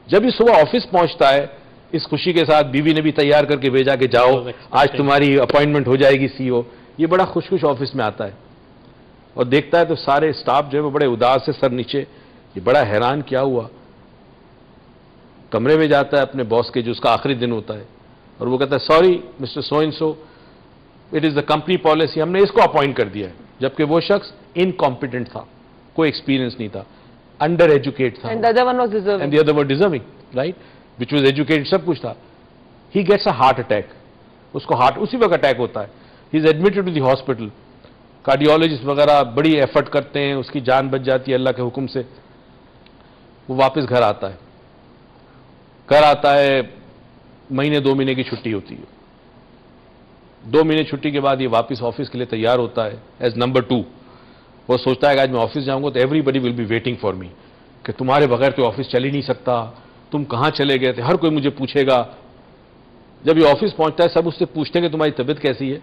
جب یہ صبح آفس پہنچتا ہے اس خوشی کے ساتھ، بیوی نے بھی تیار کر کے بھیجا کہ جاؤ آج تمہاری اپوائنٹمنٹ ہو جائے گی سی او، یہ بڑا خوش آفس میں آتا ہے اور دیکھتا ہے تو سارے اسٹاف جو ہے وہ بڑے اداس سے سر نیچے، یہ بڑا حیران کیا ہوا. کمرے میں جاتا ہے اپنے باس کے جو اس کا آخری دن ہوتا ہے اور وہ کہتا ہے sorry mister so and so, it is the company policy, ہم نے اس کو اپوائنٹ کر دیا ہے. جبکہ وہ شخص انکمپیٹنٹ تھا، کوئی ایکسپیرینس نہیں تھا، انڈر ایجوکیٹ تھا. And the other one was deserving. And the other one deserving, right? Which was educated, سب کچھ تھا. He gets a heart attack. اس کو ہارٹ اسی وقت اٹیک ہوتا ہے. He is admitted to the hospital. Cardiologist وغیرہ بڑی ایفرٹ کرتے ہیں، اس کی جان بچ جاتی ہے اللہ کے حکم سے. وہ واپس گھر آتا ہے. گھر آتا ہے، مہینے 2 مہینے کی چھٹی ہوتی ہے. 2 مہینے چھٹی کے بعد یہ واپس آفس کے لیے تیار ہوتا ہے ایز نمبر 2. وہ سوچتا ہے کہ آج میں آفس جاؤں گا تو everybody will be waiting for me, کہ تمہارے بغیر تو آفس چل ہی نہیں سکتا، تم کہاں چلے گئے تھے، ہر کوئی مجھے پوچھے گا. جب یہ آفس پہنچتا ہے سب اس سے پوچھتے ہیں کہ تمہاری طبیعت کیسی ہے،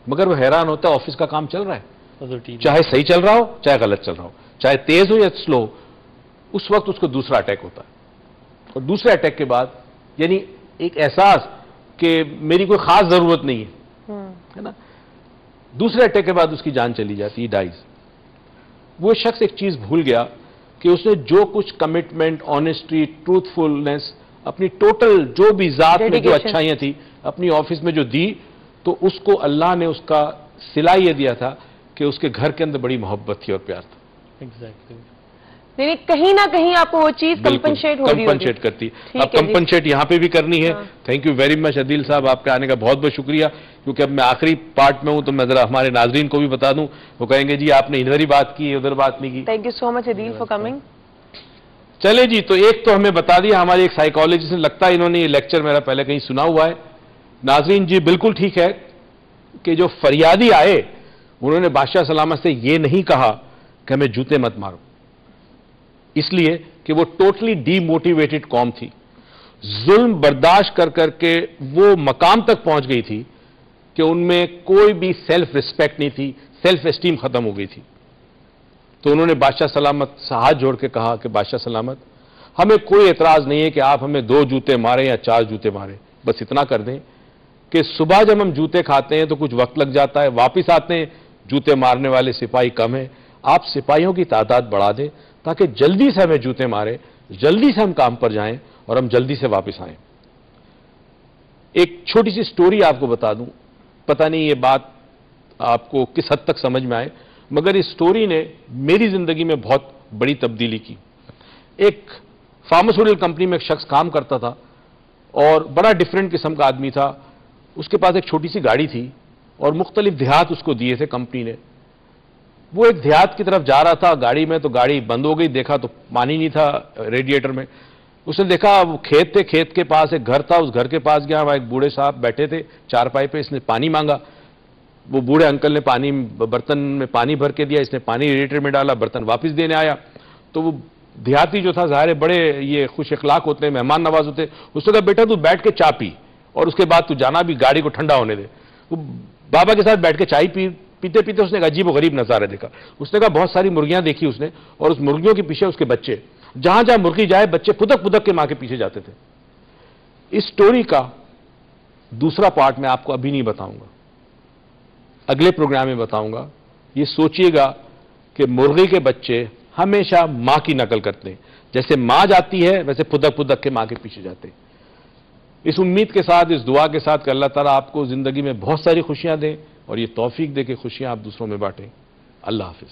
مگر وہ حیران ہوتا ہے آفس کا کام چل رہا ہے، چاہے صحیح چل رہا ہو چاہے غلط چل رہا ہو، چاہے تیز ہو یا سلو. اس وقت اس کو دوسرا اٹیک ہوتا ہے اور دوسرے اٹیک کے بعد یعنی ایک احساس کہ میری کوئی خاص ضرورت نہیں ہے نا، دوسرے اٹیک کے بعد اس کی جان چلی جاتی ہے، ڈائز. وہ شخص ایک چیز بھول گیا کہ اس نے جو کچھ کمٹمنٹ، آنیسٹی، ٹروتھ فلنس، اپنی ٹوٹل جو بھی ذات میں جو اچھائیاں تھی اپنی آفس میں جو دی، تو اس کو اللہ نے اس کا صلہ یہ دیا تھا کہ اس کے گھر کے اندر بڑی محبت تھی اور پیار تھا. یعنی کہیں نہ کہیں آپ کو وہ چیز کمپنسیٹ ہو رہی ہوگی. کمپنسیٹ کرتی. اب کمپنسیٹ یہاں پہ بھی کرنی ہے. تھینک یو ویری مچ عدیل صاحب، آپ کے آنے کا بہت بہت شکریہ. کیونکہ اب میں آخری پارٹ میں ہوں تو میں ذرا ہمارے ناظرین کو بھی بتا دوں، وہ کہیں گے جی آپ نے ادھر ہی بات کی ادھر بات نہیں کی. Thank you so much Adeel for coming. چلے جی، تو ایک تو ہمیں بتا دیا ہماری ایک سائیکالوجسٹ نے، لگتا ہے انہوں نے یہ لیکچر میرا پہلے کہیں سنا ہوا ہے. ناظرین جی بالکل ٹھیک ہے کہ جو فریادی آئے انہوں نے بادشاہ سلامت سے یہ نہیں کہا کہ ہمیں جوتے مت مارو، اس لیے کہ وہ ٹوٹلی ڈی موٹیویٹڈ قوم تھی، ظلم برداشت کر کر کے وہ مقام تک پہنچ گئی تھی کہ ان میں کوئی بھی سیلف ریسپیکٹ نہیں تھی، سیلف اسٹیم ختم ہو گئی تھی. تو انہوں نے بادشاہ سلامت سے ہاتھ جوڑ کے کہا کہ بادشاہ سلامت ہمیں کوئی اعتراض نہیں ہے کہ آپ ہمیں 2 جوتے ماریں یا 4 جوتے ماریں، بس اتنا کر دیں کہ صبح جب ہم جوتے کھاتے ہیں تو کچھ وقت لگ جاتا ہے، واپس آتے ہیں جوتے مارنے والے سپاہی کم ہیں، آپ سپاہیوں کی تعداد بڑھا دیں تاکہ جلدی سے ہمیں جوتے مارے، جلدی سے ہم کام پر جائیں اور ہم جلدی سے واپس آئیں. ایک چھوٹی سی سٹوری آپ کو بتا دوں، پتہ نہیں یہ بات آپ کو کس حد تک سمجھ میں آئے، مگر اس سٹوری نے میری زندگی میں بہت بڑی تبدیلی کی. ایک فارماسیوٹیکل کمپنی میں ایک شخص کام کرتا تھا اور بڑا ڈیفرنٹ قسم کا آدمی تھا. اس کے پاس ایک چھوٹی سی گاڑی تھی اور مختلف دیہات اس کو دیے تھے کمپنی نے. وہ ایک دیہات کی طرف جا رہا تھا گاڑی میں، تو گاڑی بند ہو گئی، دیکھا تو پانی نہیں تھا ریڈیٹر میں. اس نے دیکھا وہ کھیت تھے، کھیت کے پاس ایک گھر تھا، اس گھر کے پاس گیا، وہاں ایک بوڑھے صاحب بیٹھے تھے چارپائی پہ. اس نے پانی مانگا، وہ بوڑھے انکل نے برتن میں پانی بھر کے دیا، اس نے پانی ریڈیٹر میں ڈالا، برتن واپس دینے آیا. تو وہ دیہاتی جو تھا ظاہر بڑے یہ خوش اخلاق ہوتے ہیں، مہمان نواز ہوتے ہیں، اس نے کہا بیٹا تو بیٹھ کے چائے پی اور اس کے بعد تو جانا بھی، گاڑی کو ٹھنڈا ہونے دے. وہ بابا کے ساتھ بیٹھ کے چائے پیتے پیتے اس نے ایک عجیب و غریب نظارہ دیکھا. اس نے کہا بہت ساری مرغیاں دیکھی اس نے، اور اس مرغیوں کے پیچھے اس کے بچے، جہاں جہاں مرغی جائے بچے پدک پدک کے ماں کے پیچھے جاتے تھے. اس سٹوری کا دوسرا پارٹ میں آپ کو ابھی نہیں بتاؤں گا، اگلے پروگرام میں بتاؤں گا. یہ سوچئے گا کہ مرغی کے بچے ہمیشہ ماں کی نقل کرتے ہیں، جیسے ماں جاتی ہے ویسے پدک پدک کے ماں کے پیچھے جاتے ہیں. اس امید کے ساتھ، اس دعا کے ساتھ کہ اللہ تعالیٰ آپ کو زندگی میں بہت ساری خوشیاں دیں اور یہ توفیق دے کہ خوشیاں آپ دوسروں میں بانٹیں. اللہ حافظ.